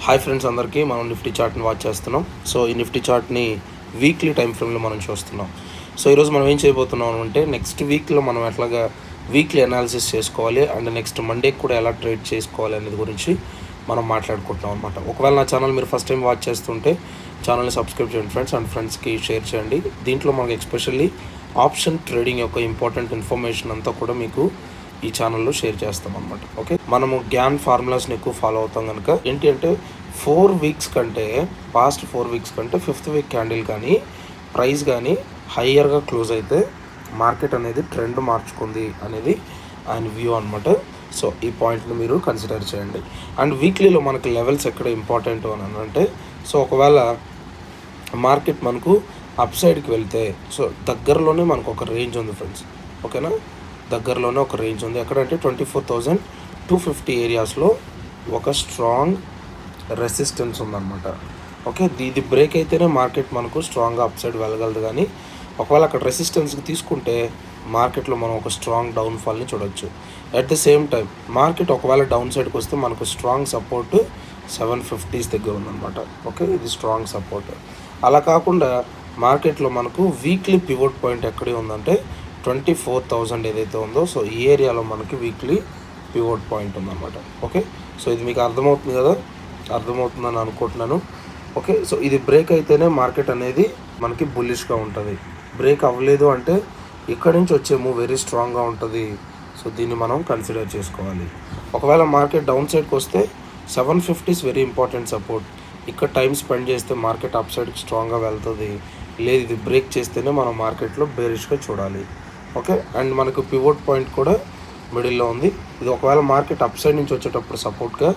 Hi friends, అందరికీ మనం Nifty చార్ట్ని watch చేస్తున్నాం. సో ఈ నిఫ్టీ చార్ట్ని వీక్లీ టైం ఫ్రేమ్లో మనం చూస్తున్నాం. సో ఈరోజు మనం ఏం చేయబోతున్నాం అంటే నెక్స్ట్ వీక్లో మనం ఎట్లాగా వీక్లీ అనాలిసిస్ చేసుకోవాలి అండ్ నెక్స్ట్ మండేకి కూడా ఎలా ట్రేడ్ చేసుకోవాలి అనేది గురించి మనం మాట్లాడుకుంటున్నాం అనమాట. ఒకవేళ నా ఛానల్ మీరు ఫస్ట్ టైం వాచ్ చేస్తుంటే ఛానల్ని సబ్స్క్రైబ్ చేయండి ఫ్రెండ్స్, అండ్ ఫ్రెండ్స్కి షేర్ చేయండి. దీంట్లో మనకు ఎస్పెషల్లీ ఆప్షన్ ట్రేడింగ్ యొక్క ఇంపార్టెంట్ ఇన్ఫర్మేషన్ అంతా కూడా మీకు ఈ ఛానల్లో షేర్ చేస్తాం అనమాట. ఓకే, మనము గ్యాన్ ఫార్ములాస్ని ఎక్కువ ఫాలో అవుతాం కనుక ఏంటి అంటే 4 వీక్స్ కంటే పాస్ట్ 4 వీక్స్ కంటే 5th వీక్ క్యాండిల్ కానీ ప్రైస్ కానీ హయ్యర్గా క్లోజ్ అయితే మార్కెట్ అనేది ట్రెండ్ మార్చుకుంది అనేది ఆయన వ్యూ అనమాట. సో ఈ పాయింట్ని మీరు కన్సిడర్ చేయండి. అండ్ వీక్లీలో మనకి లెవెల్స్ ఎక్కడ ఇంపార్టెంట్ అని అంటే, సో ఒకవేళ మార్కెట్ మనకు అప్ సైడ్కి వెళ్తే సో దగ్గరలోనే మనకు ఒక రేంజ్ ఉంది ఫ్రెండ్స్. ఓకేనా, దగ్గరలోనే ఒక రేంజ్ ఉంది. ఎక్కడంటే 24,250 ఏరియాస్లో ఒక స్ట్రాంగ్ రెసిస్టెన్స్ ఉందన్నమాట. ఓకే, ఇది బ్రేక్ అయితేనే మార్కెట్ మనకు స్ట్రాంగ్గా అప్ సైడ్ వెళ్ళగలదు. కానీ ఒకవేళ అక్కడ రెసిస్టెన్స్కి తీసుకుంటే మార్కెట్లో మనం ఒక స్ట్రాంగ్ డౌన్ఫాల్ని చూడొచ్చు. At the same time market ఒకవేళ డౌన్ సైడ్కి వస్తే మనకు స్ట్రాంగ్ సపోర్ట్ 750s దగ్గర ఉందన్నమాట. ఓకే, ఇది స్ట్రాంగ్ సపోర్ట్. అలా కాకుండా మార్కెట్లో మనకు వీక్లీ పివోట్ పాయింట్ ఎక్కడే ఉందంటే 24,000 ఏదైతే ఉందో, సో ఈ ఏరియాలో మనకి వీక్లీ పివోట్ పాయింట్ ఉందన్నమాట. ఓకే, సో ఇది మీకు అర్థమవుతుంది కదా, అర్థమవుతుందని అనుకుంటున్నాను. ఓకే, సో ఇది బ్రేక్ అయితేనే మార్కెట్ అనేది మనకి బుల్లిష్గా ఉంటుంది. బ్రేక్ అవ్వలేదు అంటే ఇక్కడి నుంచి వచ్చే మూవ్ వెరీ స్ట్రాంగ్గా ఉంటుంది. సో దీన్ని మనం కన్సిడర్ చేసుకోవాలి. ఒకవేళ మార్కెట్ డౌన్ సైడ్కి వస్తే 750s వెరీ ఇంపార్టెంట్ సపోర్ట్. ఇక్కడ టైం స్పెండ్ చేస్తే మార్కెట్ అప్ సైడ్కి స్ట్రాంగ్గా వెళ్తుంది. లేదు, ఇది బ్రేక్ చేస్తేనే మనం మార్కెట్లో బేరిష్గా చూడాలి. ఓకే, అండ్ మనకు పివోట్ పాయింట్ కూడా మిడిల్లో ఉంది. ఇది ఒకవేళ మార్కెట్ అప్ సైడ్ నుంచి వచ్చేటప్పుడు సపోర్ట్గా,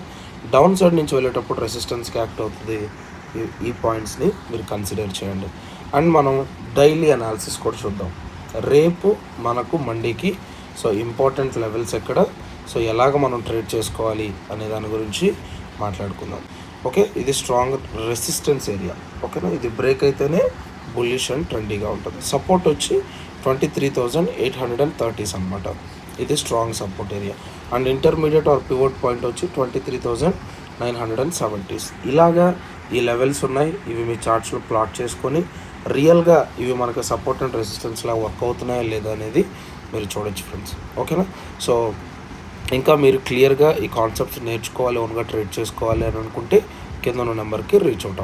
డౌన్ సైడ్ నుంచి వెళ్ళేటప్పుడు రెసిస్టెన్స్కి యాక్ట్ అవుతుంది. ఈ పాయింట్స్ని మీరు కన్సిడర్ చేయండి. అండ్ మనం డైలీ అనాలిసిస్ కూడా చూద్దాం. రేపు మనకు మండేకి సో ఇంపార్టెంట్ లెవెల్స్ ఎక్కడ, సో ఎలాగ మనం ట్రేడ్ చేసుకోవాలి అనే దాని గురించి మాట్లాడుకుందాం. ఓకే, ఇది స్ట్రాంగ్ రెసిస్టెన్స్ ఏరియా. ఓకేనా, ఇది బ్రేక్ అయితేనే బుల్లిష్ అండ్ ట్రెండీగా ఉంటుంది. సపోర్ట్ వచ్చి 23,830s అనమాట. ఇది strong support area. And intermediate or pivot point వచ్చి 23,970s. ఇలాగా ఈ లెవెల్స్ ఉన్నాయి. ఇవి మీ చార్ట్స్లో ప్లాట్ చేసుకొని రియల్గా ఇవి మనకు సపోర్ట్ అండ్ రెసిస్టెన్స్లా వర్క్ అవుతున్నాయా లేదా అనేది మీరు చూడొచ్చు ఫ్రెండ్స్. ఓకేనా, సో ఇంకా మీరు క్లియర్గా ఈ కాన్సెప్ట్స్ నేర్చుకోవాలి, ఓన్గా ట్రేడ్ చేసుకోవాలి అని అనుకుంటే కింద ఉన్న నెంబర్కి రీచ్ అవుట్ అవ్వండి.